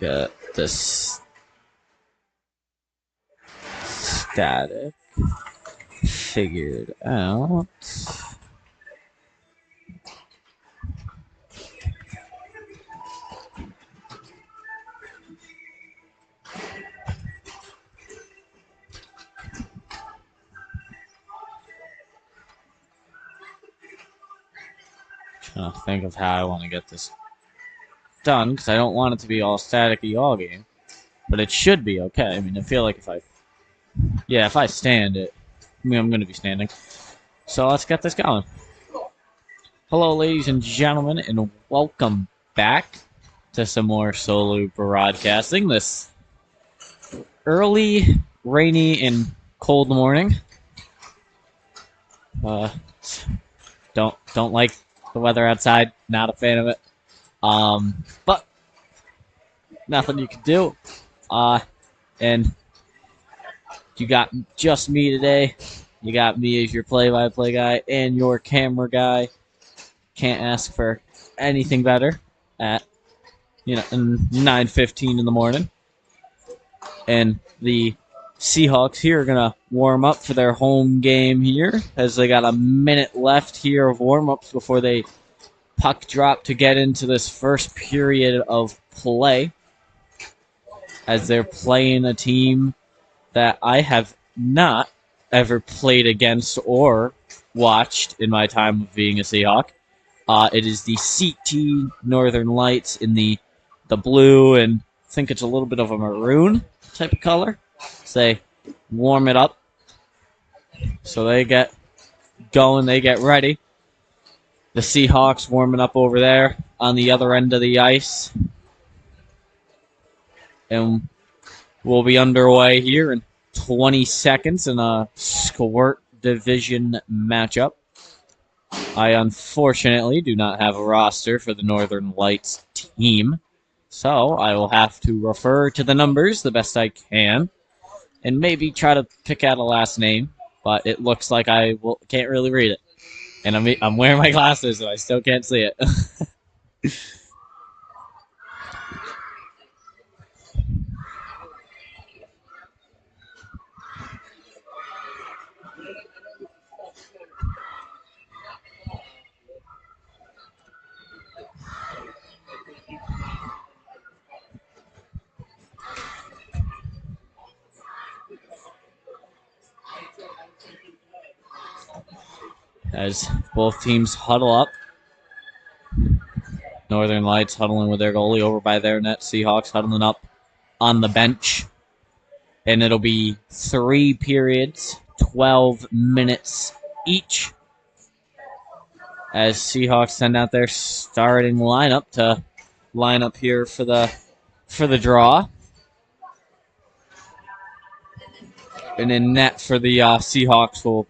Get this static figured out. Trying to think of how I want to get this done because I don't want it to be all staticky all game, but it should be okay. I mean, I feel like if I stand it, I'm going to be standing. So let's get this going. Hello, ladies and gentlemen, and welcome back to some more solo broadcasting this early, rainy, and cold morning. Don't like the weather outside. Not a fan of it. But nothing you can do. And you got just me today. You got me as your play-by-play guy and your camera guy. Can't ask for anything better at 9:15 in the morning. And the Seahawks here are gonna warm up for their home game here, as they got a minute left here of warm-ups before they puck drop to get into this first period of play, as they're playing a team that I have not ever played against or watched in my time of being a Seahawk. It is the CT Northern Lights in the blue, and I think it's a little bit of a maroon type of color. So they warm it up. So they get going, they get ready. The Seahawks warming up over there on the other end of the ice. And we'll be underway here in 20 seconds in a Squirt Division matchup. I unfortunately do not have a roster for the Northern Lights team, so I will have to refer to the numbers the best I can and maybe try to pick out a last name, but it looks like can't really read it. And I'm wearing my glasses and I still can't see it. As both teams huddle up. Northern Lights huddling with their goalie over by their net. Seahawks huddling up on the bench. And it'll be 3 periods, 12 minutes each, as Seahawks send out their starting lineup to line up here for the draw. And in net for the Seahawks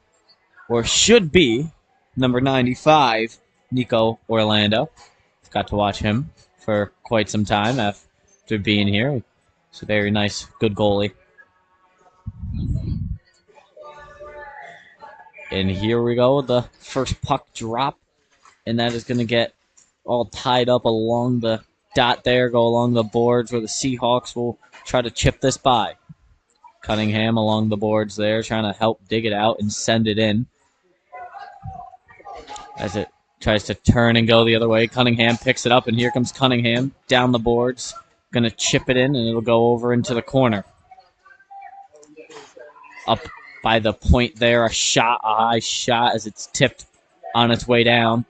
should be number 95, Nico Orlando. Got to watch him for quite some time after being here. He's a very nice, good goalie. And here we go with the first puck drop. And that is going to get all tied up along the dot there, go along the boards where the Seahawks will try to chip this by. Cunningham along the boards there, trying to help dig it out and send it in. As it tries to turn and go the other way, Cunningham picks it up, and here comes Cunningham down the boards. Going to chip it in, and it'll go over into the corner. Up by the point there, a high shot as it's tipped on its way down.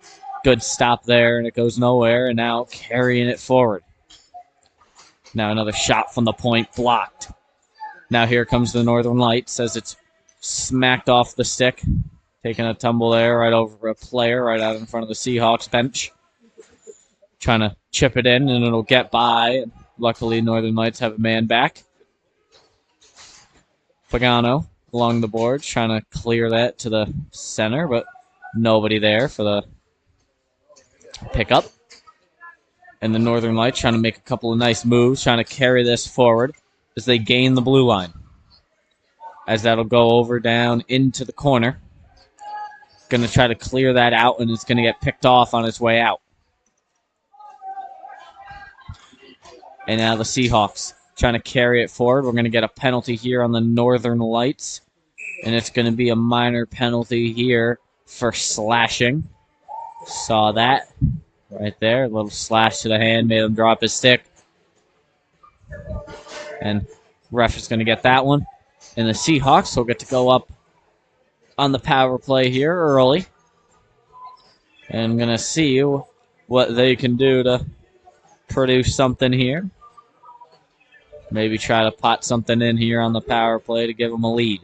Good stop there, and it goes nowhere, and now carrying it forward. Now another shot from the point, blocked. Now here comes the Northern Lights as it's smacked off the stick. Taking a tumble there right over a player right out in front of the Seahawks bench. Trying to chip it in, and it'll get by. Luckily, Northern Lights have a man back. Pagano along the boards, trying to clear that to the center, but nobody there for the pickup. And the Northern Lights trying to make a couple of nice moves, trying to carry this forward as they gain the blue line. As that'll go over down into the corner. Going to try to clear that out, and it's going to get picked off on its way out. And now the Seahawks trying to carry it forward. We're going to get a penalty here on the Northern Lights. And it's going to be a minor penalty here for slashing. Saw that right there. A little slash to the hand. Made him drop his stick. And ref is going to get that one. And the Seahawks will get to go up on the power play here early. And I'm going to see what they can do to produce something here. Maybe try to pot something in here on the power play to give them a lead.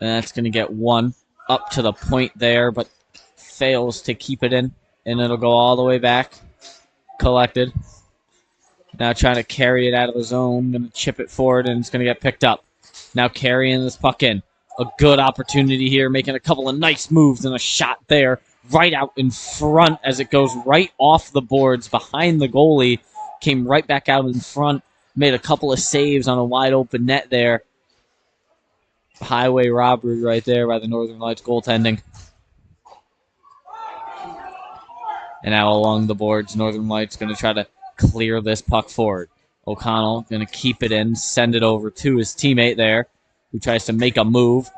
And that's going to get one up to the point there, but fails to keep it in. And it'll go all the way back. Collected. Now trying to carry it out of the zone. Going to chip it forward, and it's going to get picked up. Now carrying this puck in. A good opportunity here, making a couple of nice moves and a shot there. Right out in front as it goes right off the boards behind the goalie. Came right back out in front. Made a couple of saves on a wide open net there. Highway robbery right there by the Northern Lights goaltending. And now along the boards, Northern Lights going to try to clear this puck forward. O'Connell going to keep it in, send it over to his teammate there, who tries to make a move.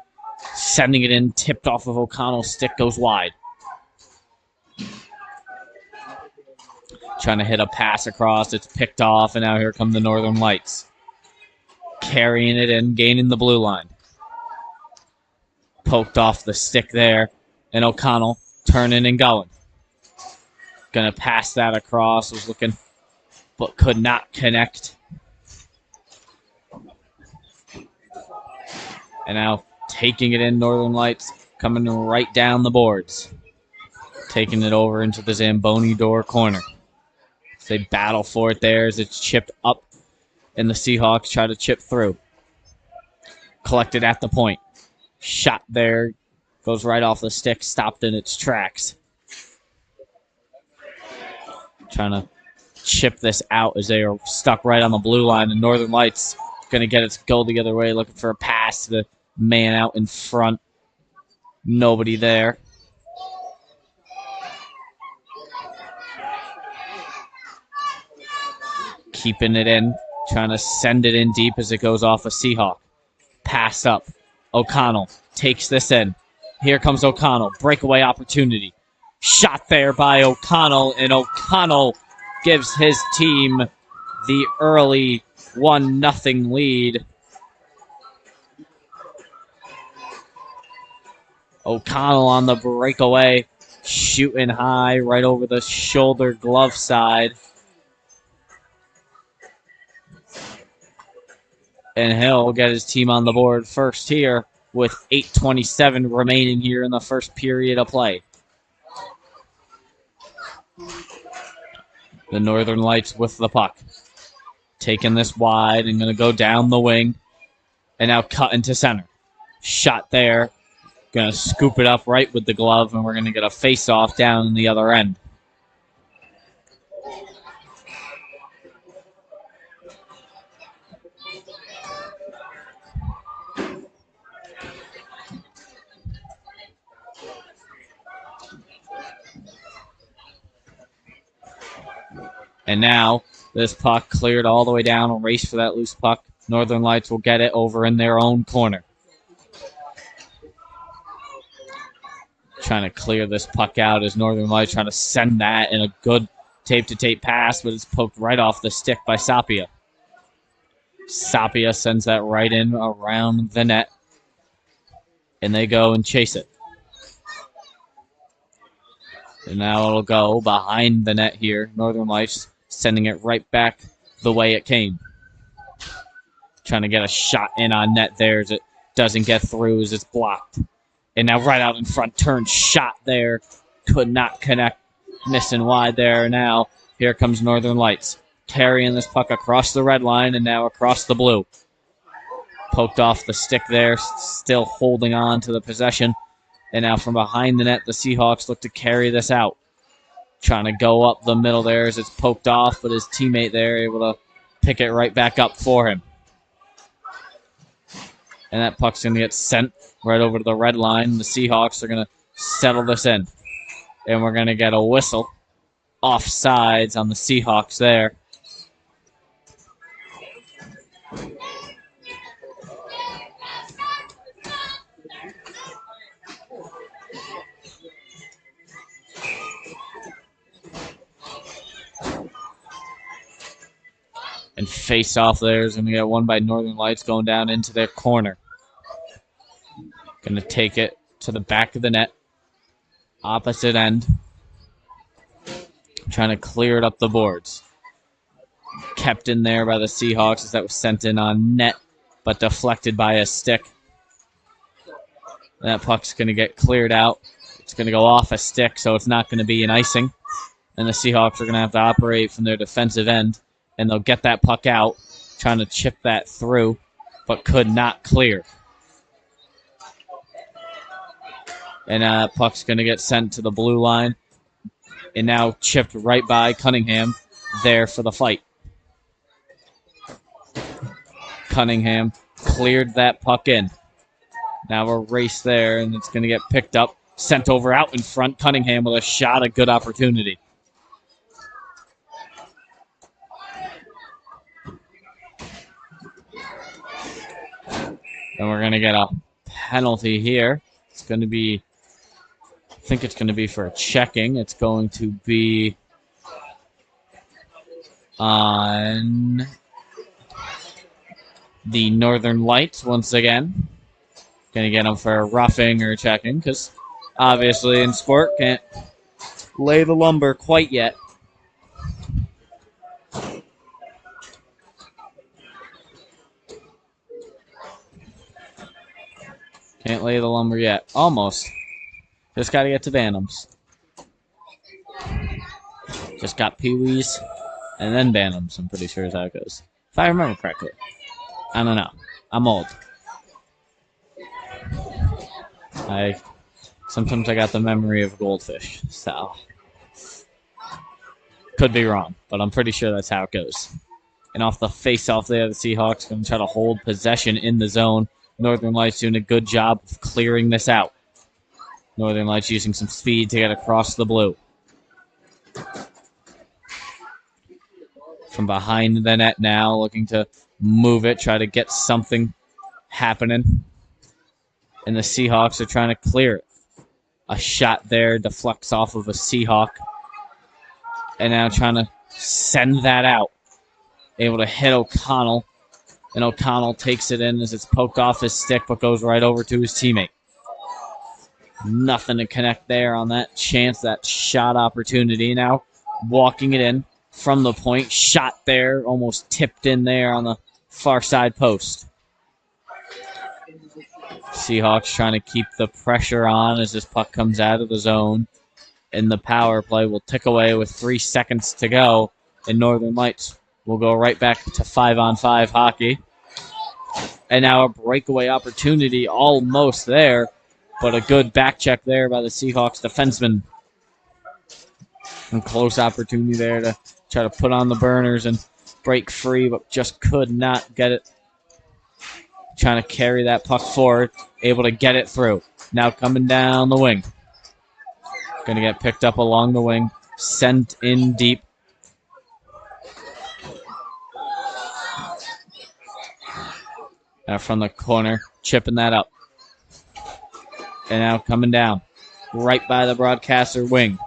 Sending it in, tipped off of O'Connell's stick, goes wide. Trying to hit a pass across, it's picked off, and now here come the Northern Lights. Carrying it in, gaining the blue line. Poked off the stick there, and O'Connell turning and going. Gonna pass that across, was looking, but could not connect. And now taking it in, Northern Lights coming right down the boards. Taking it over into the Zamboni door corner. They battle for it there as it's chipped up, and the Seahawks try to chip through. Collected at the point. Shot there. Goes right off the stick, stopped in its tracks. Trying to chip this out as they are stuck right on the blue line, and Northern Lights going to get its goal the other way, looking for a pass to the man out in front. Nobody there. Keeping it in, trying to send it in deep as it goes off a Seahawk. Pass up. O'Connell takes this in. Here comes O'Connell. Breakaway opportunity. Shot there by O'Connell, and O'Connell gives his team the early 1-0 lead. O'Connell on the breakaway, shooting high right over the shoulder glove side. And he'll get his team on the board first here with 8:27 remaining here in the first period of play. The Northern Lights with the puck. Taking this wide and going to go down the wing. And now cut into center. Shot there. Going to scoop it up right with the glove, and we're going to get a face-off down in the other end. And now this puck cleared all the way down, a race for that loose puck. Northern Lights will get it over in their own corner. Trying to clear this puck out as Northern Lights trying to send that in a good tape-to-tape pass, but it's poked right off the stick by Sapia. Sapia sends that right in around the net, and they go and chase it. And now it'll go behind the net here. Northern Lights sending it right back the way it came. Trying to get a shot in on net there as it doesn't get through as it's blocked. And now right out in front, turn shot there. Could not connect. Missing wide there. Now here comes Northern Lights. Carrying this puck across the red line and now across the blue. Poked off the stick there. Still holding on to the possession. And now from behind the net, the Seahawks look to carry this out. Trying to go up the middle there as it's poked off, but his teammate there able to pick it right back up for him. And that puck's going to get sent right over to the red line. The Seahawks are going to settle this in. And we're going to get a whistle. Offsides on the Seahawks there. And face off there is going to get one by Northern Lights going down into their corner. Going to take it to the back of the net. Opposite end. Trying to clear it up the boards. Kept in there by the Seahawks as that was sent in on net, but deflected by a stick. And that puck's going to get cleared out. It's going to go off a stick, so it's not going to be an icing. And the Seahawks are going to have to operate from their defensive end, and they'll get that puck out, trying to chip that through, but could not clear. And that puck's going to get sent to the blue line, and now chipped right by Cunningham there for the fight. Cunningham cleared that puck in. Now a race there, and it's going to get picked up, sent over out in front. Cunningham with a shot, a good opportunity. And we're going to get a penalty here. It's going to be, I think it's going to be for a checking. It's going to be on the Northern Lights once again. Going to get them for roughing or checking because obviously in sport can't lay the lumber quite yet. Can't lay the lumber yet. Almost. Just got to get to Bantams. Just got Pee-wees and then Bantams, I'm pretty sure is how it goes. If I remember correctly. I don't know. I'm old. Sometimes I got the memory of a goldfish, so could be wrong, but I'm pretty sure that's how it goes. And off the face-off there, the Seahawks going to try to hold possession in the zone. Northern Lights doing a good job of clearing this out. Northern Lights using some speed to get across the blue. From behind the net now, looking to move it, try to get something happening. And the Seahawks are trying to clear it. A shot there deflects off of a Seahawk. And now trying to send that out. Able to hit O'Connell. And O'Connell takes it in as it's poked off his stick, but goes right over to his teammate. Nothing to connect there on that chance, that shot opportunity. Now walking it in from the point. Shot there, almost tipped in there on the far side post. Seahawks trying to keep the pressure on as this puck comes out of the zone. And the power play will tick away with 3 seconds to go. And Northern Lights will go right back to 5-on-5 hockey. And now a breakaway opportunity almost there. But a good back check there by the Seahawks defenseman. And close opportunity there to try to put on the burners and break free, but just could not get it. Trying to carry that puck forward. Able to get it through. Now coming down the wing. Going to get picked up along the wing. Sent in deep. Now from the corner. Chipping that up. And now coming down. Right by the broadcaster wing.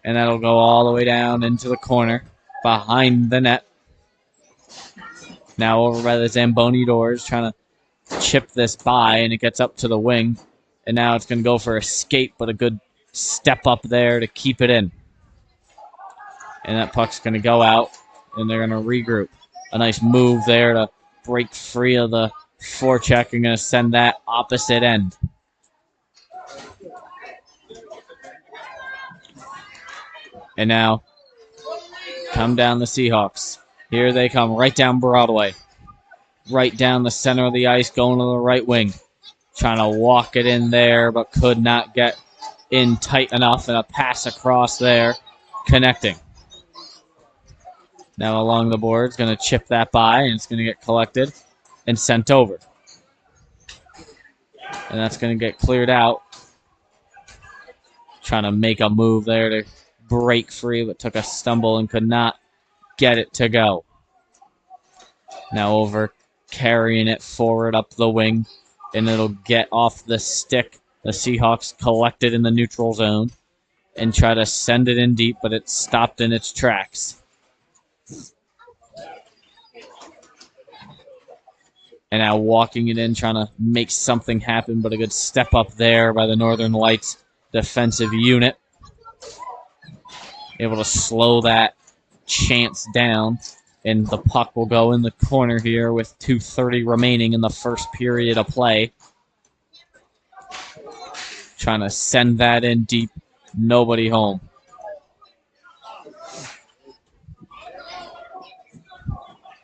And that'll go all the way down into the corner. Behind the net. Now over by the Zamboni doors. Trying to chip this by. And it gets up to the wing. And now it's going to go for a skate. But a good step up there to keep it in. And that puck's going to go out. And they're going to regroup. A nice move there to break free of the forecheck. And going to send that opposite end. And now, come down the Seahawks. Here they come, right down Broadway. Right down the center of the ice, going to the right wing. Trying to walk it in there, but could not get in tight enough. And a pass across there, connecting. Now along the boards, going to chip that by, and it's going to get collected and sent over. And that's going to get cleared out. Trying to make a move there to break free, but took a stumble and could not get it to go. Now over, carrying it forward up the wing, and it'll get off the stick. The Seahawks collect it in the neutral zone and try to send it in deep, but it's stopped in its tracks. And now walking it in, trying to make something happen, but a good step up there by the Northern Lights defensive unit. Able to slow that chance down, and the puck will go in the corner here with 2:30 remaining in the first period of play. Trying to send that in deep, nobody home.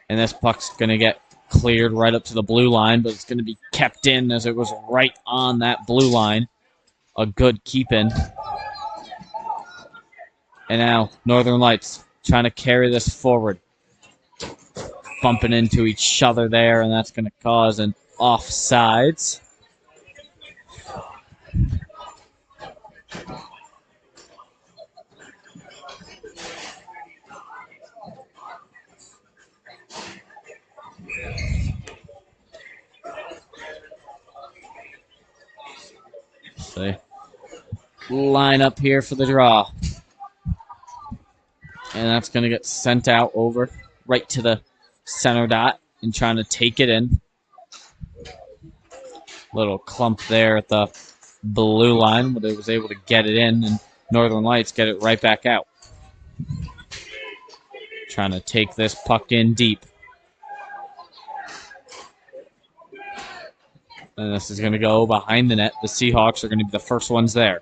And this puck's going to get cleared right up to the blue line, but it's going to be kept in as it was right on that blue line. A good keep in. And now Northern Lights trying to carry this forward. Bumping into each other there, and that's going to cause an offsides. So line up here for the draw. And that's going to get sent out over right to the center dot and trying to take it in. Little clump there at the blue line, but it was able to get it in, and Northern Lights get it right back out. Trying to take this puck in deep. And this is going to go behind the net. The Seahawks are going to be the first ones there.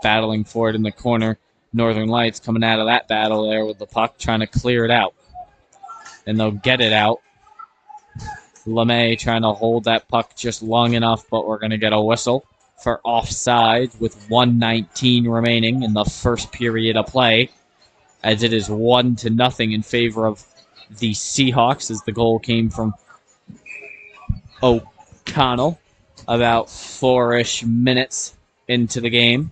Battling for it in the corner. Northern Lights coming out of that battle there with the puck, trying to clear it out. And they'll get it out. LeMay trying to hold that puck just long enough, but we're going to get a whistle for offside with 1:19 remaining in the first period of play, as it is 1-0 in favor of the Seahawks, as the goal came from O'Connell about 4-ish minutes into the game.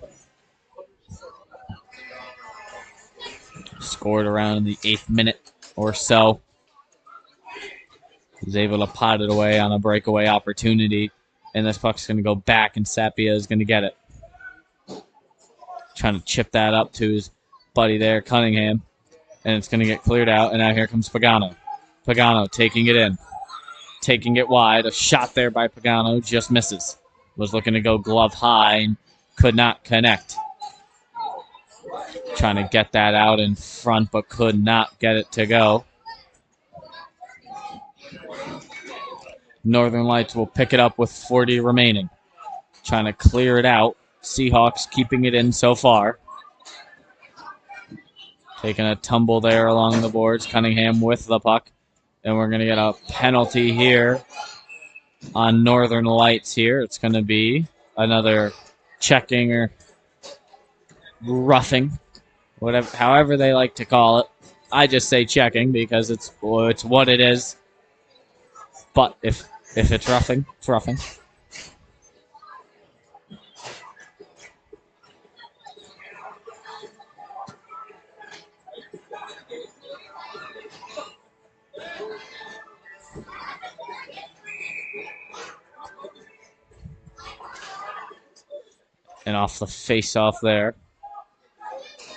Scored around in the 8th minute or so. Was able to pot it away on a breakaway opportunity, and this puck's going to go back, and Sapia is going to get it. Trying to chip that up to his buddy there, Cunningham, and it's going to get cleared out, and now here comes Pagano. Pagano taking it in, taking it wide. A shot there by Pagano, just misses. Was looking to go glove high and could not connect. Trying to get that out in front, but could not get it to go. Northern Lights will pick it up with 40 remaining. Trying to clear it out. Seahawks keeping it in so far. Taking a tumble there along the boards. Cunningham with the puck. And we're going to get a penalty here on Northern Lights here. It's going to be another checking or roughing, whatever, however they like to call it. I just say checking because it's what it is. But if it's roughing, it's roughing. And off the face-off there.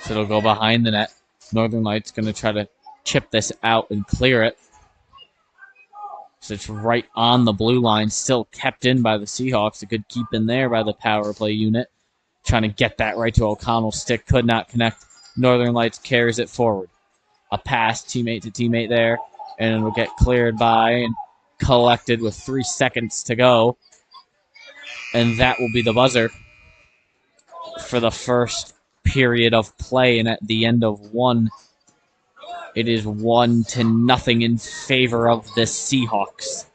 So it'll go behind the net. Northern Lights going to try to chip this out and clear it. So it's right on the blue line, still kept in by the Seahawks. A good keep in there by the power play unit. Trying to get that right to O'Connell's stick. Could not connect. Northern Lights carries it forward. A pass, teammate to teammate there. And it'll get cleared by and collected with 3 seconds to go. And that will be the buzzer for the first period of play. And at the end of one, it is 1-0 in favor of the Seahawks.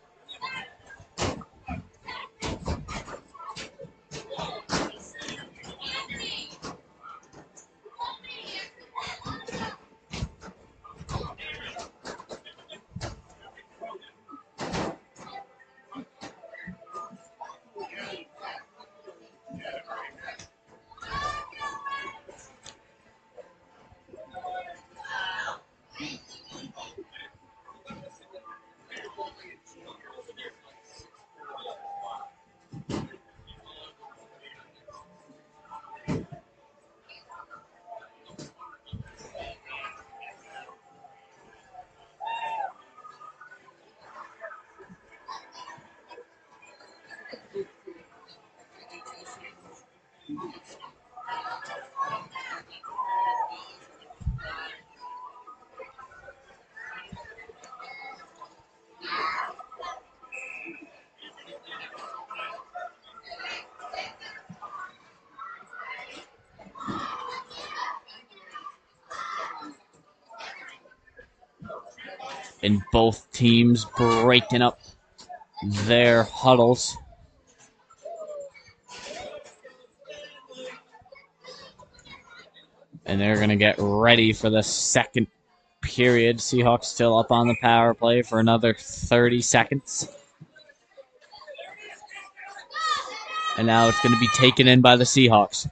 And both teams breaking up their huddles. And they're going to get ready for the second period. Seahawks still up on the power play for another 30 seconds. And now it's going to be taken in by the Seahawks.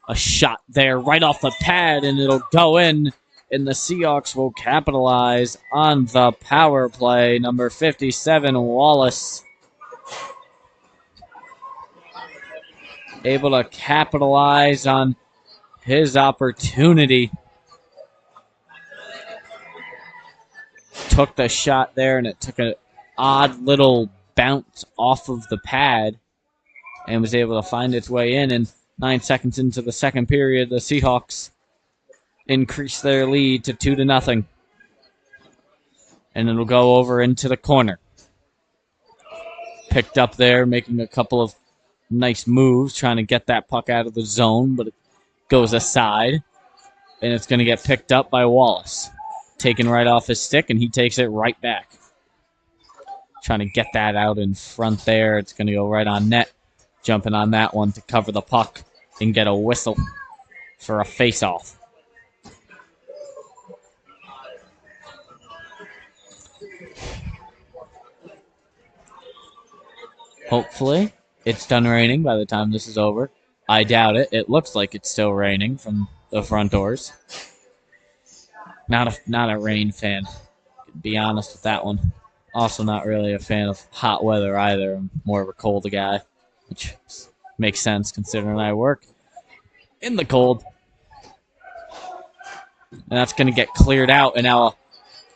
A shot there right off the pad, and it'll go in. And the Seahawks will capitalize on the power play. Number 57, Wallace, able to capitalize on his opportunity. Took the shot there, and it took an odd little bounce off of the pad and was able to find its way in. And 9 seconds into the second period, the Seahawks increase their lead to 2-0. And it'll go over into the corner. Picked up there, making a couple of nice moves, trying to get that puck out of the zone, but it goes aside. And it's going to get picked up by Wallace. Taken right off his stick, and he takes it right back. Trying to get that out in front there. It's going to go right on net. Jumping on that one to cover the puck and get a whistle for a face-off. Hopefully, it's done raining by the time this is over. I doubt it. It looks like it's still raining from the front doors. Not a rain fan, to be honest with that one. Also not really a fan of hot weather either. I'm more of a cold guy, which makes sense considering I work in the cold. And that's going to get cleared out, and now a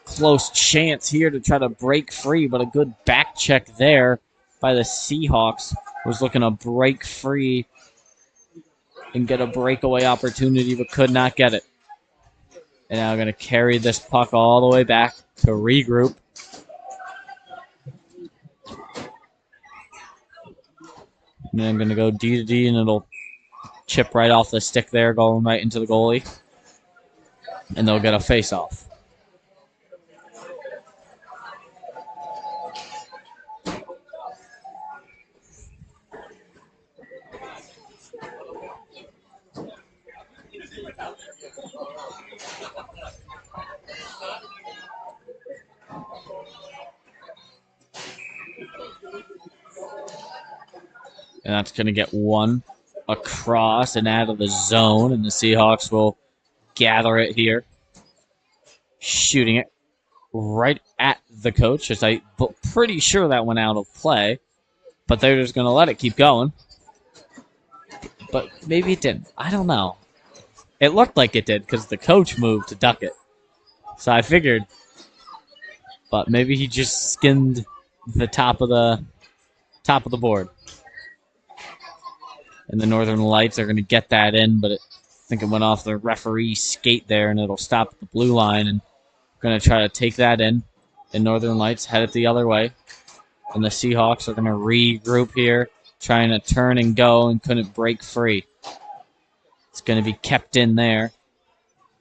close chance here to try to break free, but a good back check there by the Seahawks. Was looking to break free and get a breakaway opportunity, but could not get it. And now going to carry this puck all the way back to regroup. And then I'm going to go D to D, and it'll chip right off the stick there, going right into the goalie. And they'll get a face-off. And that's going to get one across and out of the zone, and the Seahawks will gather it here. Shooting it right at the coach, as I'm pretty sure that went out of play. But they're just going to let it keep going. But maybe it didn't. I don't know. It looked like it did because the coach moved to duck it. So I figured. But maybe he just skinned the top of the board. And the Northern Lights are going to get that in, but I think it went off the referee's skate there, and it'll stop at the blue line. And going to try to take that in. And Northern Lights head it the other way. And the Seahawks are going to regroup here, trying to turn and go, and couldn't break free. It's going to be kept in there,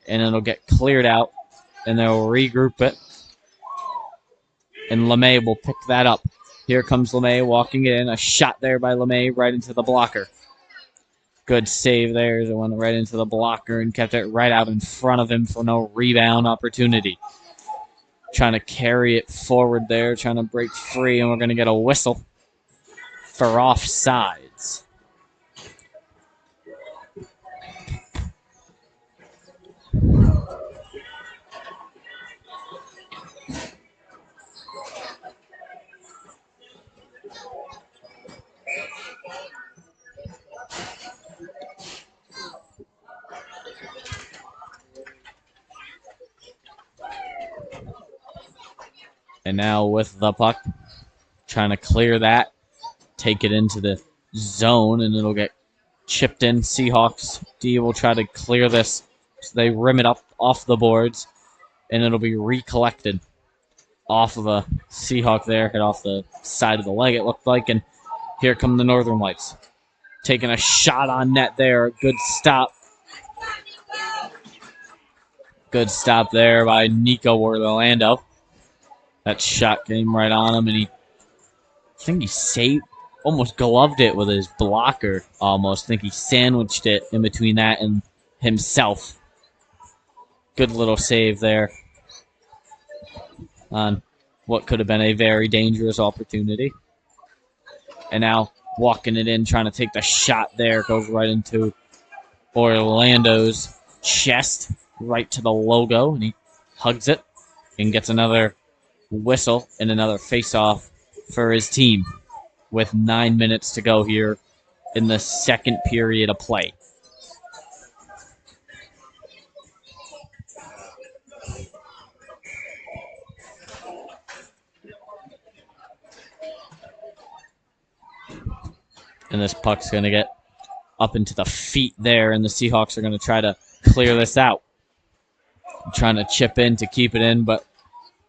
and it'll get cleared out, and they'll regroup it. And LeMay will pick that up. Here comes LeMay walking in. A shot there by LeMay right into the blocker. Good save there as it went right into the blocker and kept it right out in front of him for no rebound opportunity. Trying to carry it forward there, trying to break free, and we're going to get a whistle for offsides. And now with the puck, trying to clear that, take it into the zone, and it'll get chipped in. Seahawks D will try to clear this. So they rim it up off the boards, and it'll be recollected off of a Seahawk there, hit off the side of the leg, it looked like, and here come the Northern Lights. Taking a shot on net there. Good stop. Good stop there by Nico Orlando. That shot came right on him, and I think he saved, almost gloved it with his blocker almost. I think he sandwiched it in between that and himself. Good little save there on what could have been a very dangerous opportunity. And now walking it in, trying to take the shot there. Goes right into Orlando's chest, right to the logo, and he hugs it and gets another whistle and another face-off for his team with 9 minutes to go here in the second period of play. And this puck's going to get up into the feet there, and the Seahawks are going to try to clear this out. Trying to chip in to keep it in, but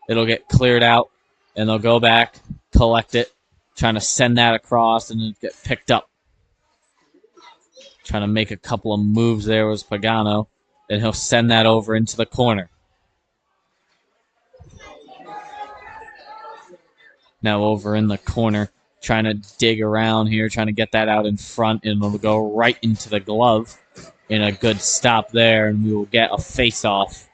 it'll get cleared out, and they'll go back, collect it, trying to send that across, and it get picked up. Trying to make a couple of moves there was Pagano, and he'll send that over into the corner. Now over in the corner, trying to dig around here, trying to get that out in front, and it'll go right into the glove. In a good stop there, and we will get a face-off.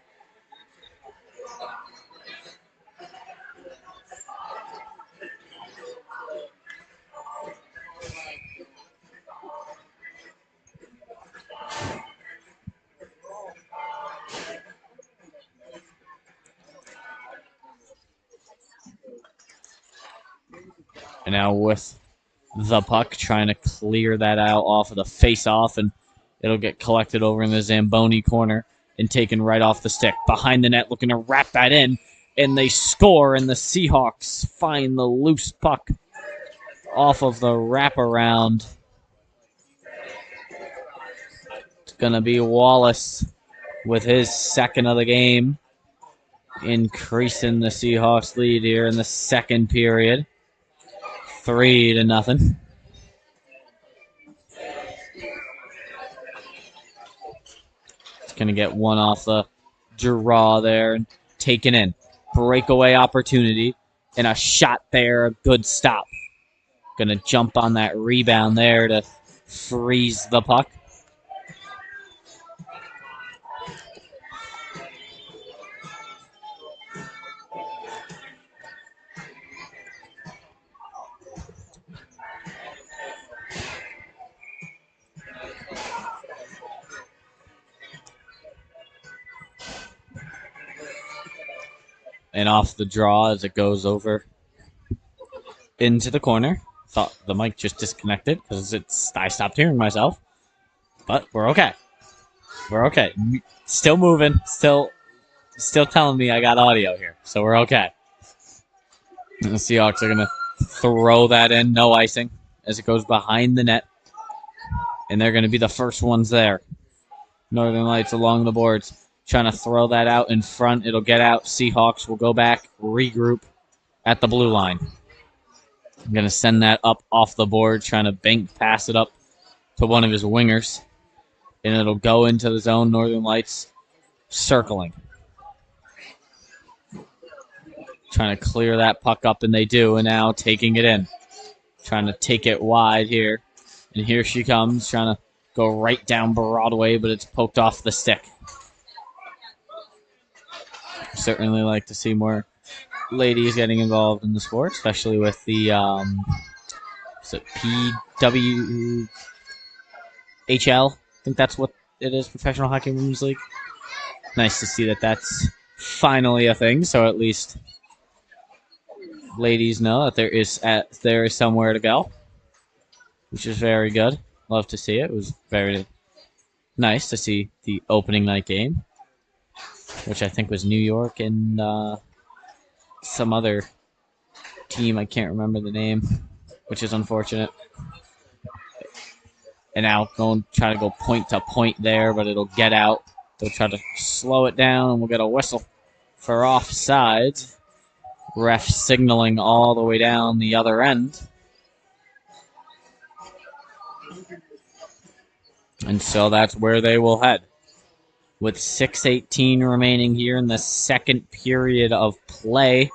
And now with the puck, trying to clear that out off of the face-off, and it'll get collected over in the Zamboni corner and taken right off the stick. Behind the net, looking to wrap that in, and they score, and the Seahawks find the loose puck off of the wraparound. It's going to be Wallace with his second of the game, increasing the Seahawks lead here in the second period. 3-0. It's going to get one off the draw there and taken in. Breakaway opportunity and a shot there. A good stop. Going to jump on that rebound there to freeze the puck. And off the draw as it goes over into the corner. Thought the mic just disconnected because I stopped hearing myself. But we're okay. We're okay. Still moving. Still telling me I got audio here. So we're okay. And the Seahawks are going to throw that in. No icing as it goes behind the net. And they're going to be the first ones there. Northern Lights along the boards. Trying to throw that out in front. It'll get out. Seahawks will go back, regroup at the blue line. I'm going to send that up off the board, trying to bank pass it up to one of his wingers. And it'll go into the zone. Northern Lights circling. Trying to clear that puck up, and they do. And now taking it in. Trying to take it wide here. And here she comes, trying to go right down Broadway, but it's poked off the stick. Certainly like to see more ladies getting involved in the sport, especially with the PWHL. I think that's what it is, Professional Hockey Women's League. Nice to see that that's finally a thing, so at least ladies know that there is somewhere to go, which is very good. Love to see it. It was very nice to see the opening night game, which I think was New York and some other team. I can't remember the name, which is unfortunate. And now going try to go point to point there, but it'll get out. They'll try to slow it down, and we'll get a whistle for offside. Ref signaling all the way down the other end. And so that's where they will head. With 6:18 remaining here in the second period of play.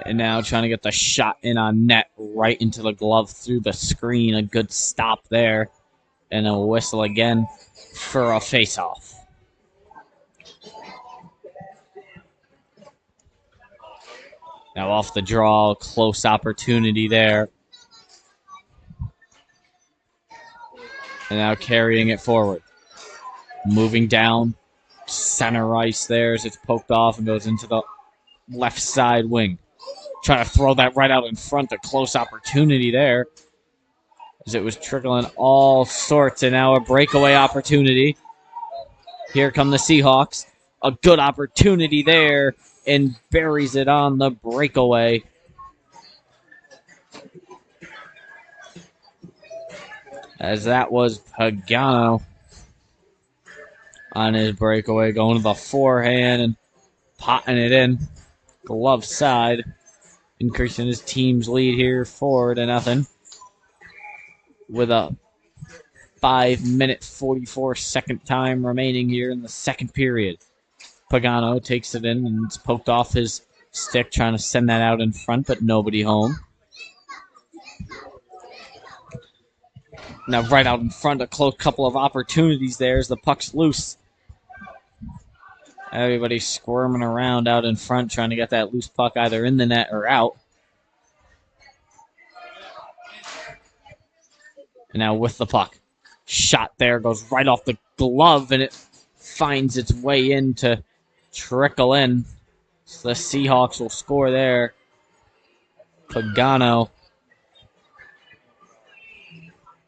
And now trying to get the shot in on net right into the glove through the screen. A good stop there. And a whistle again for a face-off. Now off the draw, close opportunity there. And now carrying it forward. Moving down, center ice there as it's poked off and goes into the left side wing. Trying to throw that right out in front, a close opportunity there. As it was trickling all sorts, and now a breakaway opportunity. Here come the Seahawks. A good opportunity there, and buries it on the breakaway. As that was Pagano on his breakaway, going to the forehand and potting it in. Glove side, increasing his team's lead here 4-0. With a 5-minute 44-second time remaining here in the second period. Pagano takes it in and it's poked off his stick, trying to send that out in front, but nobody home. Now right out in front, a close couple of opportunities there as the puck's loose. Everybody squirming around out in front, trying to get that loose puck either in the net or out. And now with the puck. Shot there, goes right off the glove, and it finds its way in to trickle in. So the Seahawks will score there. Pagano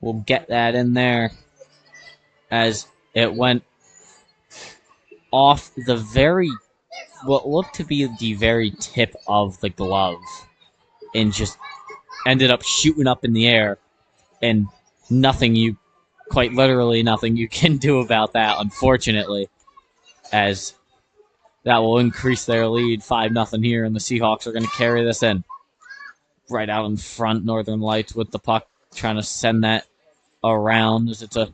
will get that in there as it went off the what looked to be the very tip of the glove and just ended up shooting up in the air, and quite literally nothing you can do about that, unfortunately, as that will increase their lead 5-0 here, and the Seahawks are going to carry this in. Right out in front, Northern Lights with the puck, trying to send that around as it's a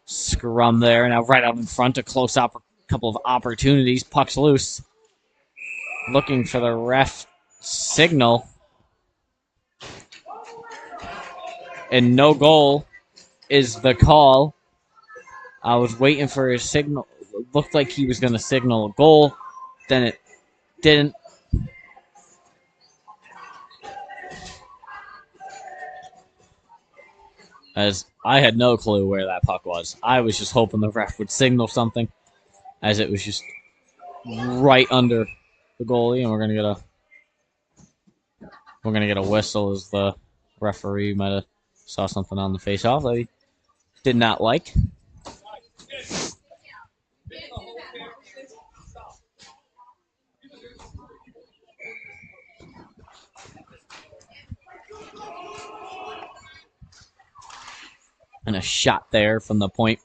scrum there. Now right out in front, a close couple of opportunities. Puck's loose. Looking for the ref signal. And no goal is the call. I was waiting for his signal. It looked like he was going to signal a goal. Then it didn't. As I had no clue where that puck was. I was just hoping the ref would signal something, as it was just right under the goalie, and we're gonna get a whistle as the referee might have saw something on the face-off that he did not like. And a shot there from the point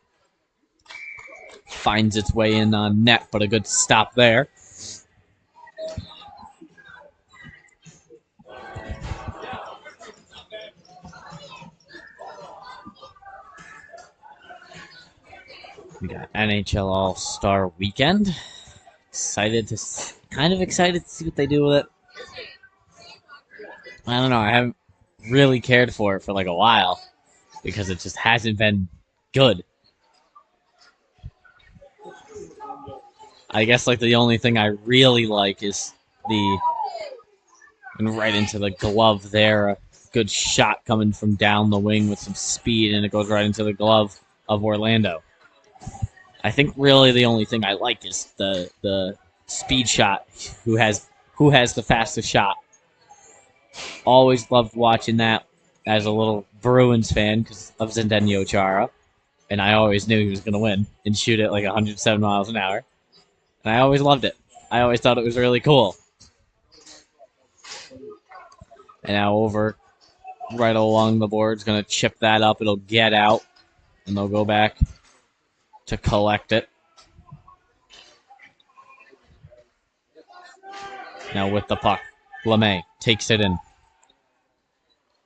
finds its way in on net, but a good stop there. We got NHL All-Star Weekend. Excited to see what they do with it. I don't know. I haven't really cared for it for like a while because it just hasn't been good. I guess like the only thing I really like is and right into the glove there. A good shot coming from down the wing with some speed, and it goes right into the glove of Orlando. I think really the only thing I like is the speed shot. Who has the fastest shot? Always loved watching that as a little Bruins fan because of Zdeno Chara, and I always knew he was going to win and shoot it like 107 miles an hour. And I always loved it. I always thought it was really cool. And now over right along the board is going to chip that up. It'll get out, and they'll go back to collect it. Now with the puck, LeMay takes it in.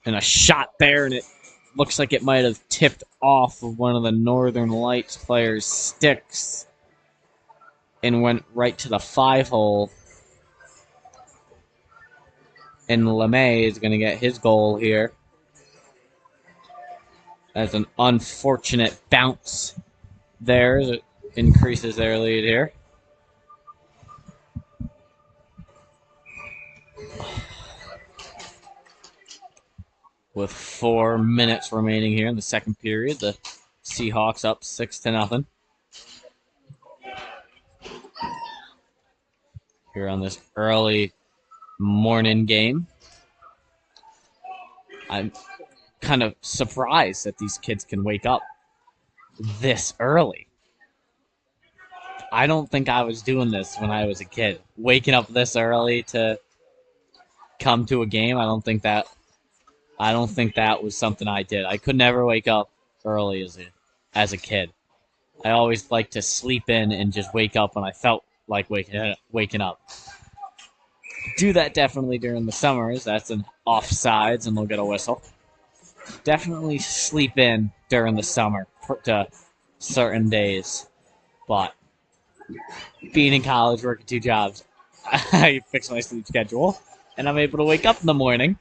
And a shot there, and it looks like it might have tipped off of one of the Northern Lights players' sticks and went right to the 5-hole. And LeMay is going to get his goal here. That's an unfortunate bounce there as it increases their lead here. With 4 minutes remaining here in the second period, the Seahawks up 6-0. Here on this early morning game. I'm kind of surprised that these kids can wake up this early. I don't think I was doing this when I was a kid. Waking up this early to come to a game, I don't think that was something I did. I could never wake up early as a kid. I always liked to sleep in and just wake up when I felt like waking up. Do that definitely during the summers. That's an offsides, and they'll get a whistle. Definitely sleep in during the summer to certain days. But being in college, working 2 jobs, I fix my sleep schedule, and I'm able to wake up in the morning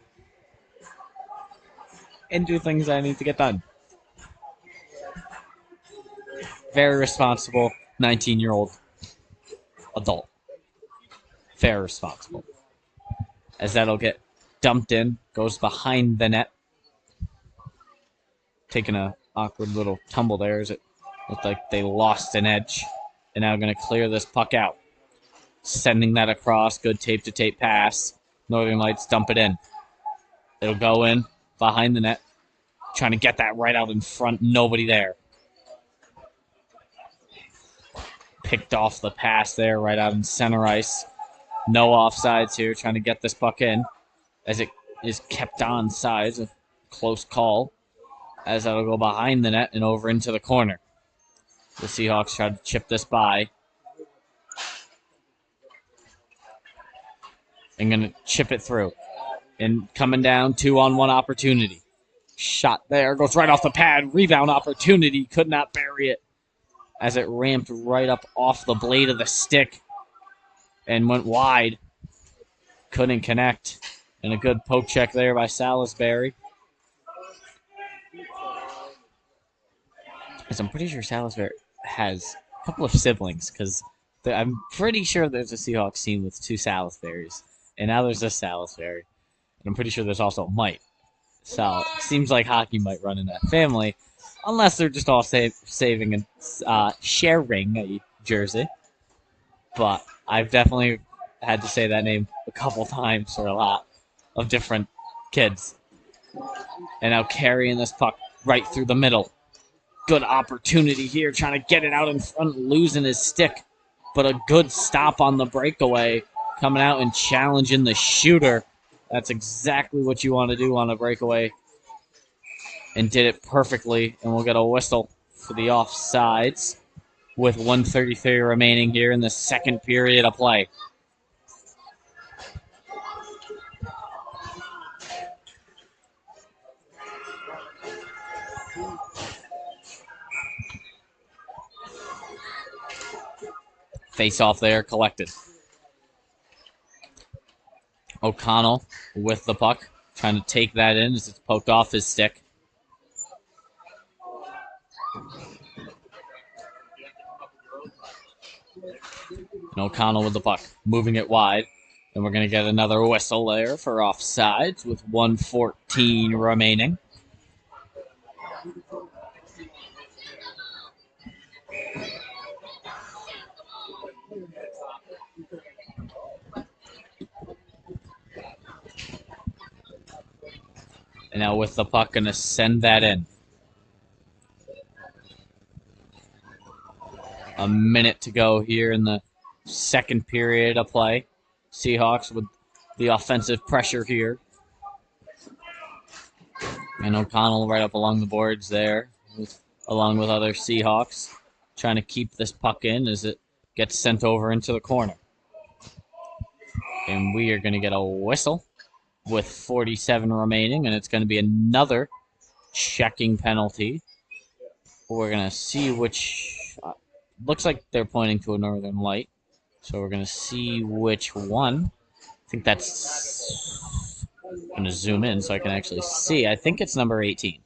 and do things I need to get done. Very responsible 19-year-old adult. Very responsible. As that'll get dumped in, goes behind the net. Taking an awkward little tumble there as it looked like they lost an edge. And now going to clear this puck out. Sending that across. Good tape-to-tape pass. Northern Lights dump it in. It'll go in behind the net. Trying to get that right out in front. Nobody there. Picked off the pass there right out in center ice. No offsides here. Trying to get this puck in. As it is kept on sides. A close call. As that'll go behind the net and over into the corner. The Seahawks try to chip this by. And going to chip it through. And coming down, 2-on-1 opportunity. Shot there, goes right off the pad. Rebound opportunity, could not bury it. As it ramped right up off the blade of the stick. And went wide. Couldn't connect. And a good poke check there by Salisbury. As I'm pretty sure Salisbury has a couple of siblings, because I'm pretty sure there's a Seahawks team with 2 Salisburys. And now there's this Salisbury. And I'm pretty sure there's also Mike. So it seems like hockey might run in that family, unless they're just all saving and sharing a jersey. But I've definitely had to say that name a couple times for a lot of different kids. And now carrying this puck right through the middle. Good opportunity here, trying to get it out in front, losing his stick. But a good stop on the breakaway, coming out and challenging the shooter. That's exactly what you want to do on a breakaway. And did it perfectly, and we'll get a whistle for the offsides with 1:33 remaining here in the second period of play. Face off there, collected. O'Connell with the puck, trying to take that in as it's poked off his stick. And O'Connell with the puck, moving it wide. And we're going to get another whistle there for offsides with 1:14 remaining. And now with the puck, going to send that in. A minute to go here in the second period of play. Seahawks with the offensive pressure here. And O'Connell right up along the boards there, along with other Seahawks, trying to keep this puck in as it gets sent over into the corner. And we are going to get a whistle with 47 remaining, and it's going to be another checking penalty. We're going to see which... looks like they're pointing to a northern light, so we're going to see which one. I think that's... I'm going to zoom in so I can actually see. I think it's number 18.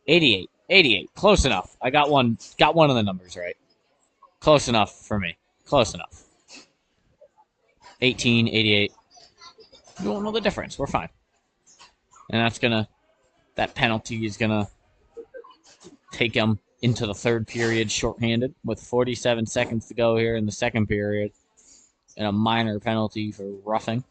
88. 88. Close enough. I got one of the numbers right. Close enough for me. Close enough. 18, 88. You won't know the difference. We're fine. And that penalty is gonna take him into the third period shorthanded with 47 seconds to go here in the second period. And a minor penalty for roughing.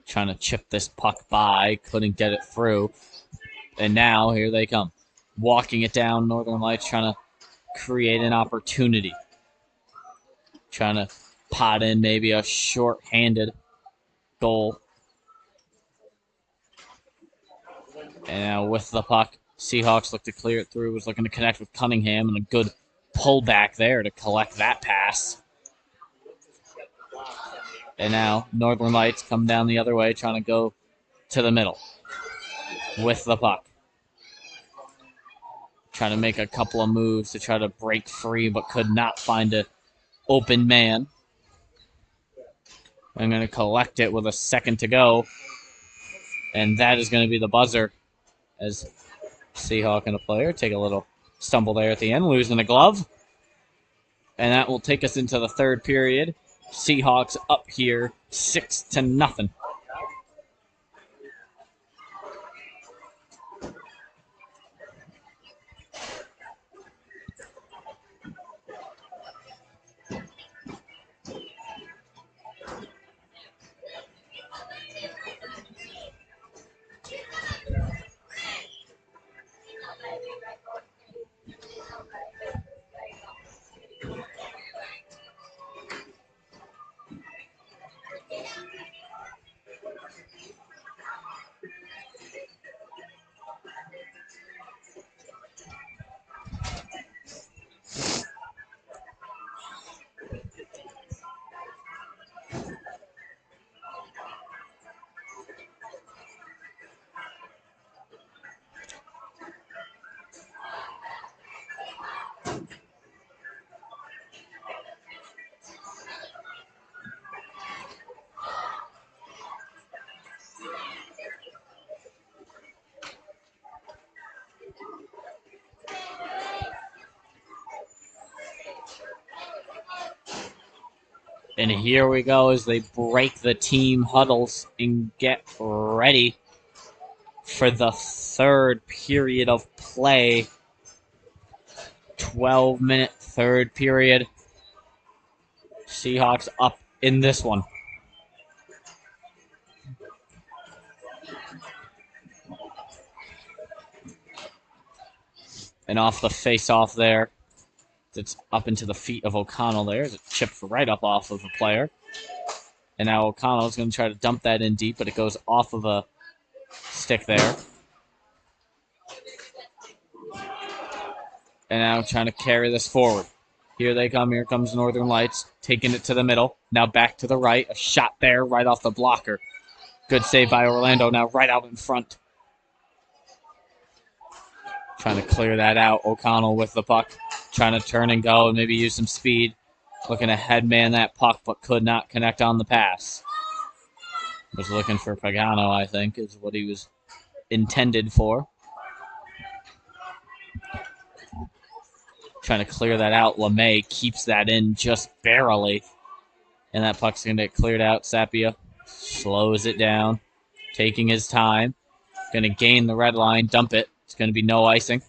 Trying to chip this puck by, couldn't get it through. And now, here they come. Walking it down, Northern Lights trying to create an opportunity. Trying to pot in maybe a short-handed goal. And now with the puck, Seahawks look to clear it through, was looking to connect with Cunningham, and a good pullback there to collect that pass. And now Northern Lights come down the other way, trying to go to the middle with the puck. Trying to make a couple of moves to try to break free, but could not find an open man. I'm going to collect it with a second to go. And that is going to be the buzzer as Seahawk and a player take a little stumble there at the end, losing a glove. And that will take us into the third period. Seahawks up here 6-0. And here we go as they break the team huddles and get ready for the third period of play. 12-minute third period. Seahawks up in this one. And off the face-off there. It's up into the feet of O'Connell there. It chipped right up off of a player. And now O'Connell is going to try to dump that in deep, but it goes off of a stick there. And now trying to carry this forward. Here they come. Here comes Northern Lights, taking it to the middle. Now back to the right. A shot there right off the blocker. Good save by Orlando. Now right out in front. Trying to clear that out. O'Connell with the puck. Trying to turn and go and maybe use some speed. Looking to headman that puck, but could not connect on the pass. Was looking for Pagano, I think, is what he was intended for. Trying to clear that out. LeMay keeps that in just barely. And that puck's going to get cleared out. Sapia slows it down, taking his time. Going to gain the red line, dump it. It's going to be no icing.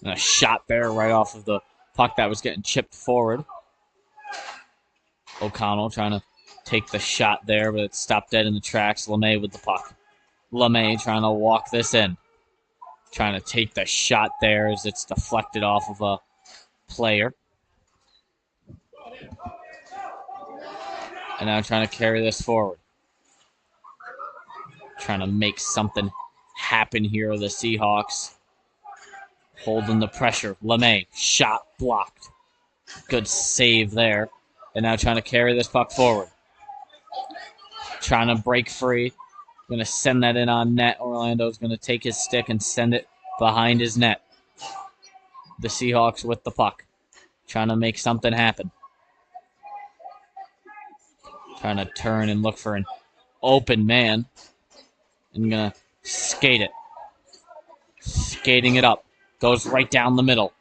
And a shot there right off of the puck that was getting chipped forward. O'Connell trying to take the shot there, but it stopped dead in the tracks. LeMay with the puck. LeMay trying to walk this in. Trying to take the shot there as it's deflected off of a player. And now trying to carry this forward. Trying to make something happen here. The Seahawks holding the pressure. LeMay, shot blocked. Good save there. And now trying to carry this puck forward. Trying to break free. Going to send that in on net. Orlando's going to take his stick and send it behind his net. The Seahawks with the puck. Trying to make something happen. Trying to turn and look for an open man. And going to skate it. Skating it up. Goes right down the middle.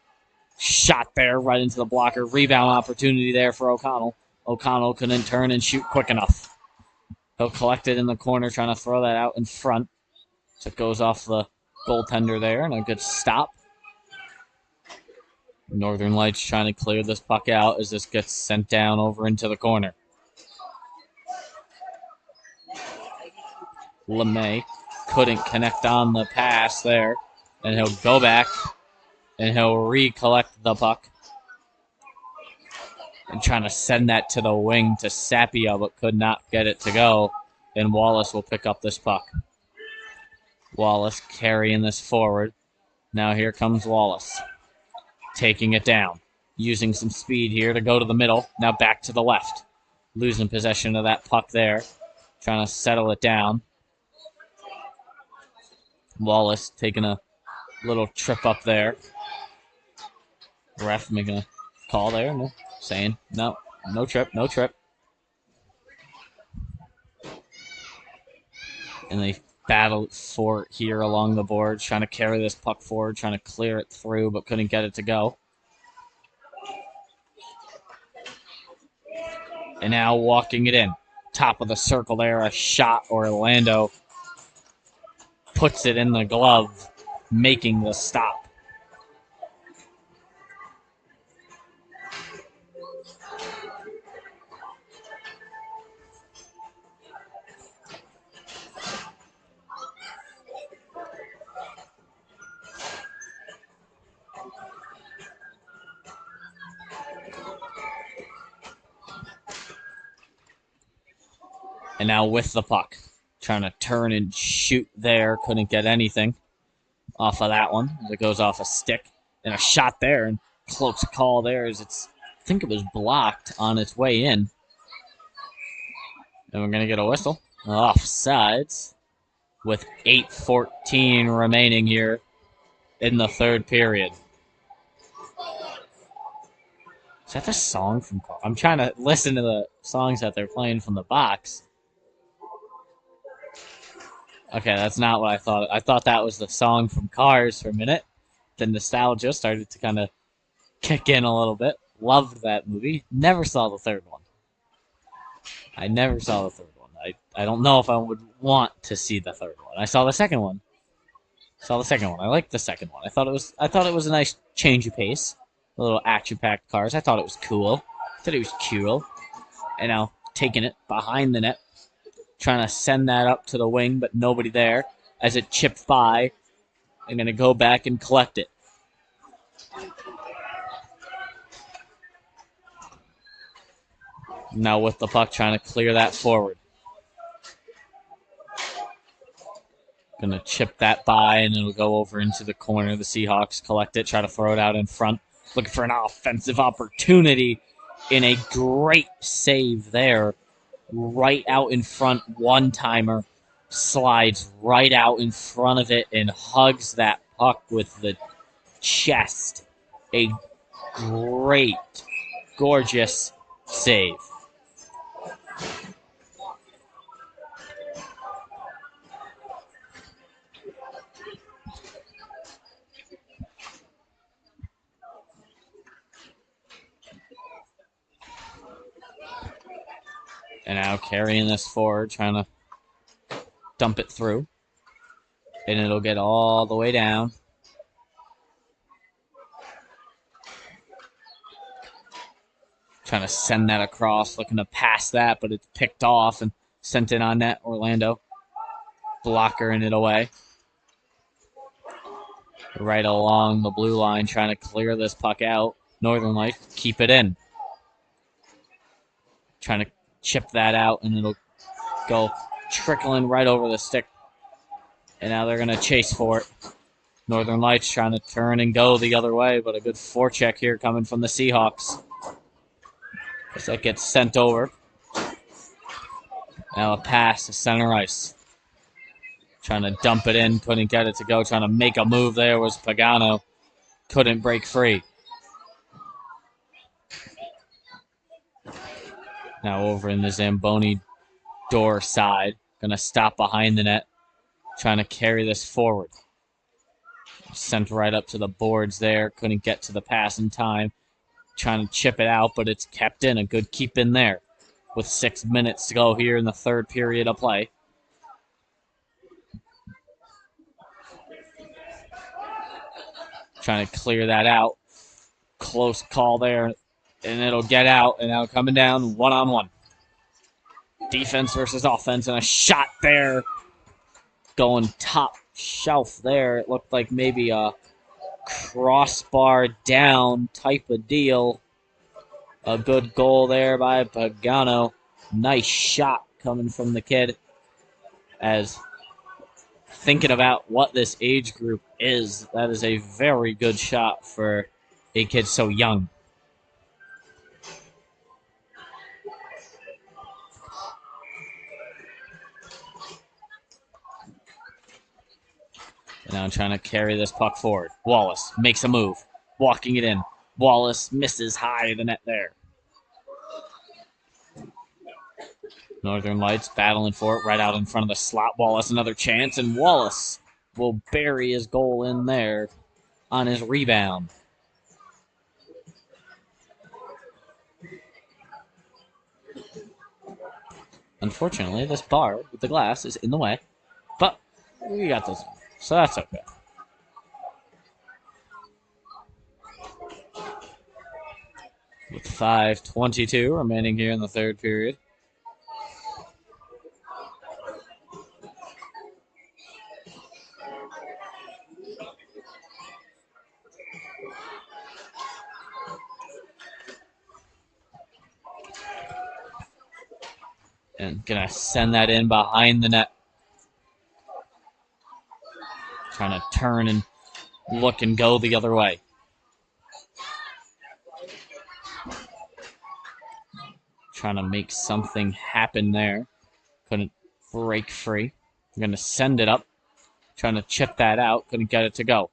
Shot there right into the blocker. Rebound opportunity there for O'Connell. O'Connell couldn't turn and shoot quick enough. He'll collect it in the corner, trying to throw that out in front. So it goes off the goaltender there, and a good stop. Northern Lights trying to clear this puck out as this gets sent down over into the corner. LeMay couldn't connect on the pass there, and he'll go back, and he'll recollect the puck. And trying to send that to the wing to Sapia, but could not get it to go. And Wallace will pick up this puck. Wallace carrying this forward. Now here comes Wallace. Taking it down. Using some speed here to go to the middle. Now back to the left. Losing possession of that puck there. Trying to settle it down. Wallace taking a little trip up there. Ref making a call there. No. Saying, no trip, no trip. And they battle for it here along the boards, trying to carry this puck forward, trying to clear it through, but couldn't get it to go. And now walking it in. Top of the circle there, a shot. Orlando puts it in the glove, making the stop. And now with the puck. Trying to turn and shoot there. Couldn't get anything off of that one. As it goes off a stick. And a shot there. And close call there as I think it was blocked on its way in. And we're going to get a whistle. Offsides. With 8:14 remaining here in the third period. Is that the song from Cars? I'm trying to listen to the songs that they're playing from the box. Okay, that's not what I thought. I thought that was the song from Cars for a minute. The nostalgia started to kind of kick in a little bit. Loved that movie. Never saw the third one. I never saw the third one. I don't know if I would want to see the third one. I saw the second one. I liked the second one. I thought it was a nice change of pace. A little action-packed Cars. I thought it was cool. I thought it was cool. And now taking it behind the net. Trying to send that up to the wing, but nobody there. As it chipped by, I'm going to go back and collect it. Now with the puck, trying to clear that forward. Going to chip that by, and it'll go over into the corner. The Seahawks collect it, try to throw it out in front. Looking for an offensive opportunity in a great save there. Right out in front, one-timer. Slides right out in front of it and hugs that puck with the chest. A great, gorgeous save. And now carrying this forward, trying to dump it through. And it'll get all the way down. Trying to send that across, looking to pass that, but it's picked off and sent in on net, Orlando. blockering it away. Right along the blue line, trying to clear this puck out. Northern Lights keep it in. Trying to chip that out, and it'll go trickling right over the stick. And now they're going to chase for it. Northern Lights trying to turn and go the other way, but a good forecheck here coming from the Seahawks. As that gets sent over. Now a pass to center ice. Trying to dump it in, couldn't get it to go. Trying to make a move there was Pagano. Couldn't break free. Now over in the Zamboni door side. Going to stop behind the net. Trying to carry this forward. Sent right up to the boards there. Couldn't get to the pass in time. Trying to chip it out, but it's kept in. A good keep in there. With 6 minutes to go here in the third period of play. Trying to clear that out. Close call there. And it'll get out. And now coming down one-on-one. Defense versus offense. And a shot there. Going top shelf there. It looked like maybe a crossbar down type of deal. A good goal there by Pagano. Nice shot coming from the kid. As thinking about what this age group is, that is a very good shot for a kid so young. And now I'm trying to carry this puck forward. Wallace makes a move, walking it in. Wallace misses high the net there. Northern Lights battling for it right out in front of the slot. Wallace another chance, and Wallace will bury his goal in there on his rebound. Unfortunately, this bar with the glass is in the way, but we got this one, so that's okay. With 5:22 remaining here in the third period. And gonna send that in behind the net. Trying to turn and look and go the other way. Trying to make something happen there. Couldn't break free. I'm gonna send it up. Trying to chip that out. Couldn't get it to go.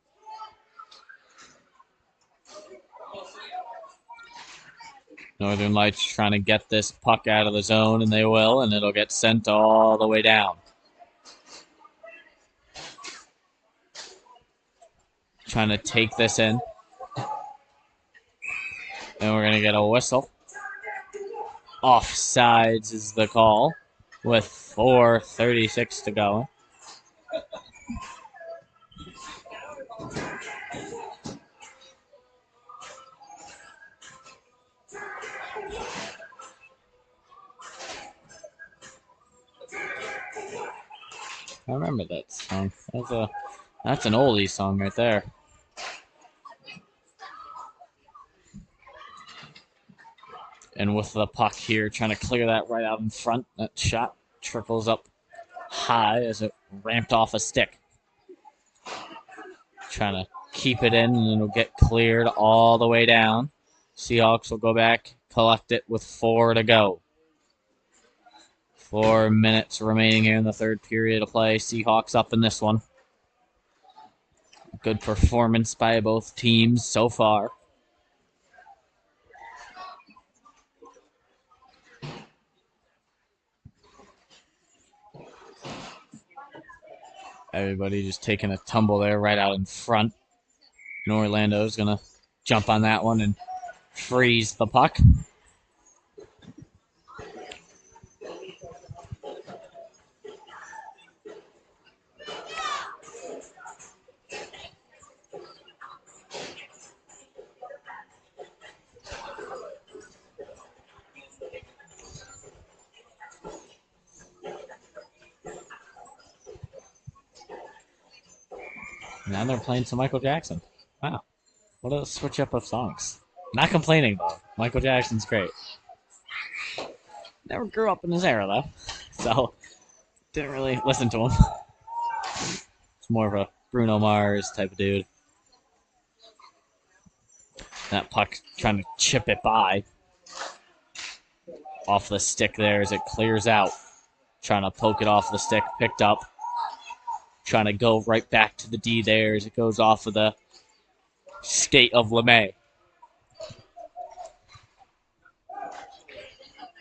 Northern Lights trying to get this puck out of the zone, and they will, and it'll get sent all the way down. Trying to take this in. And we're going to get a whistle. Offsides is the call with 4:36 to go. I remember that song. That's an oldie song right there. And with the puck here, trying to clear that right out in front. That shot trickles up high as it ramped off a stick. Trying to keep it in, and it'll get cleared all the way down. Seahawks will go back, collect it with 4 to go. 4 minutes remaining here in the third period of play. Seahawks up in this one. Good performance by both teams so far. Everybody just taking a tumble there right out in front. And Orlando's going to jump on that one and freeze the puck. Now they're playing some Michael Jackson. Wow. What a switch up of songs. Not complaining, though. Michael Jackson's great. Never grew up in his era, though. So, didn't really listen to him. It's more of a Bruno Mars type of dude. That puck trying to chip it by. Off the stick there as it clears out. Trying to poke it off the stick. Picked up. Trying to go right back to the D there as it goes off of the skate of LeMay.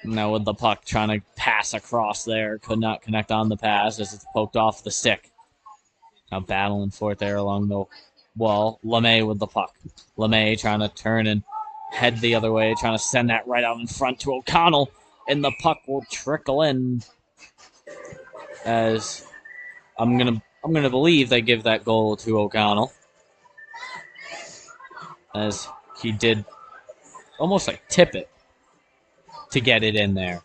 Now with the puck trying to pass across there. Could not connect on the pass as it's poked off the stick. Now battling for it there along the wall. LeMay with the puck. LeMay trying to turn and head the other way. Trying to send that right out in front to O'Connell. And the puck will trickle in. As I'm gonna believe they give that goal to O'Connell. As he did almost like tip it to get it in there.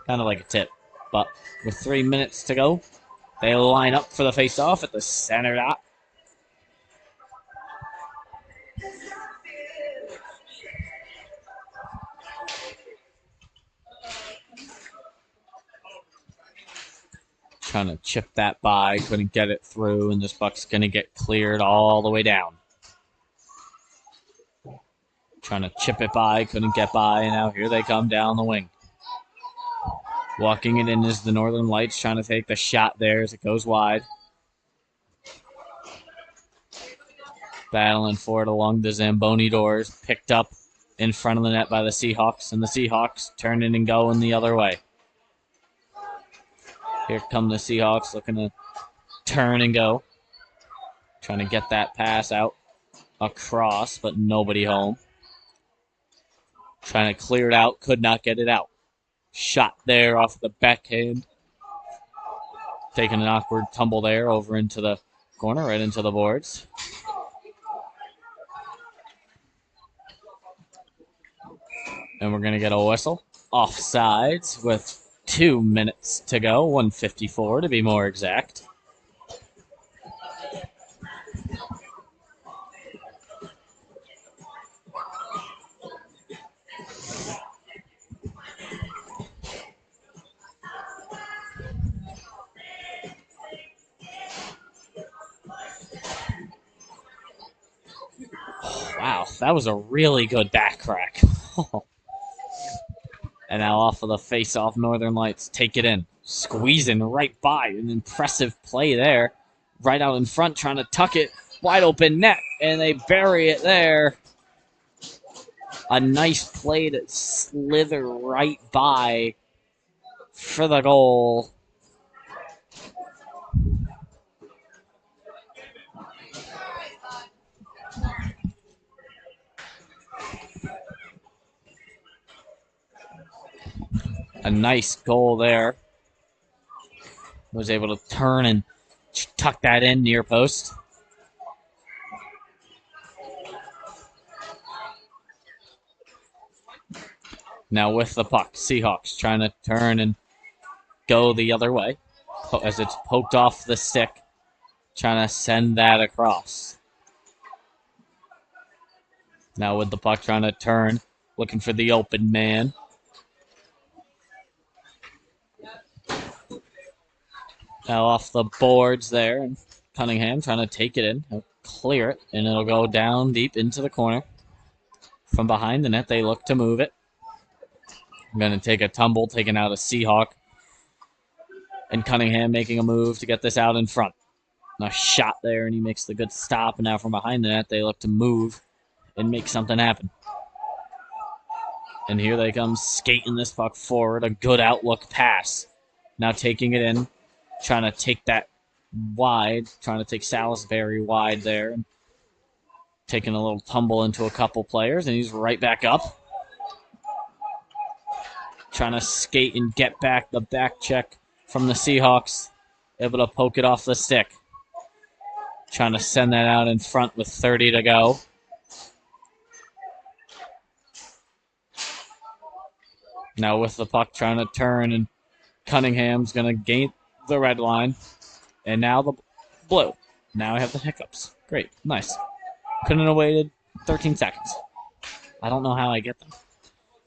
Kind of like a tip. But with 3 minutes to go, they line up for the face-off at the center dot. Trying to chip that by, couldn't get it through, and this puck's going to get cleared all the way down. Trying to chip it by, couldn't get by, and now here they come down the wing. Walking it in is the Northern Lights, trying to take the shot there as it goes wide. Battling for it along the Zamboni doors, picked up in front of the net by the Seahawks, and the Seahawks turning and going the other way. Here come the Seahawks looking to turn and go. Trying to get that pass out across, but nobody home. Trying to clear it out, could not get it out. Shot there off the backhand. Taking an awkward tumble there over into the corner, right into the boards. And we're going to get a whistle. Offsides with 2 minutes to go. 1:54 to be more exact. Wow, that was a really good back crack. And now off of the face-off, Northern Lights take it in. Squeezing right by. An impressive play there. Right out in front, trying to tuck it. Wide open net, and they bury it there. A nice play to slither right by for the goal. A nice goal there. Was able to turn and tuck that in near post. Now with the puck, Seahawks trying to turn and go the other way as it's poked off the stick. Trying to send that across. Now with the puck trying to turn, looking for the open man. Now off the boards there, and Cunningham trying to take it in. He'll clear it, and it'll go down deep into the corner. From behind the net, they look to move it. I'm going to take a tumble, taking out a Seahawk. And Cunningham making a move to get this out in front. Nice shot there, and he makes the good stop. And now from behind the net, they look to move and make something happen. And here they come skating this puck forward. A good outlook pass. Now taking it in. Trying to take that wide. Trying to take Salisbury wide there. And taking a little tumble into a couple players. And he's right back up. Trying to skate and get back. The back check from the Seahawks. Able to poke it off the stick. Trying to send that out in front with 30 to go. Now with the puck trying to turn, and Cunningham's going to gain the red line. And now the blue. Now I have the hiccups. Great. Nice. Couldn't have waited 13 seconds. I don't know how I get them.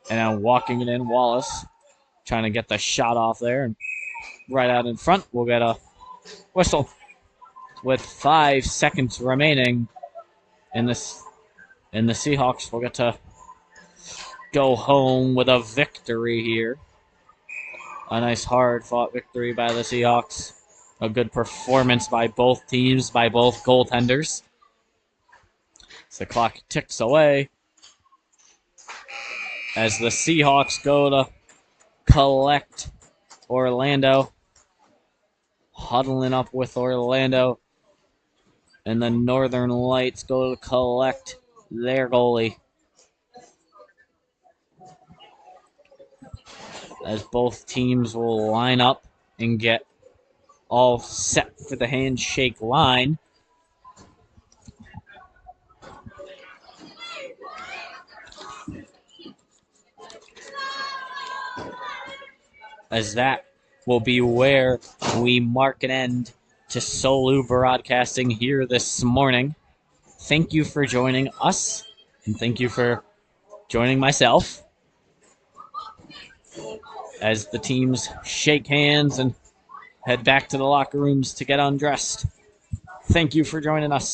And now walking it in, Wallace trying to get the shot off there. And right out in front, we'll get a whistle. With 5 seconds remaining in this, and the Seahawks will get to go home with a victory here. A nice hard-fought victory by the Seahawks. A good performance by both teams, by both goaltenders. As the clock ticks away, as the Seahawks go to collect Orlando. Huddling up with Orlando. And the Northern Lights go to collect their goalie. As both teams will line up and get all set for the handshake line. As that will be where we mark an end to Solu Broadcasting here this morning. Thank you for joining us, and thank you for joining myself as the teams shake hands and head back to the locker rooms to get undressed. Thank you for joining us.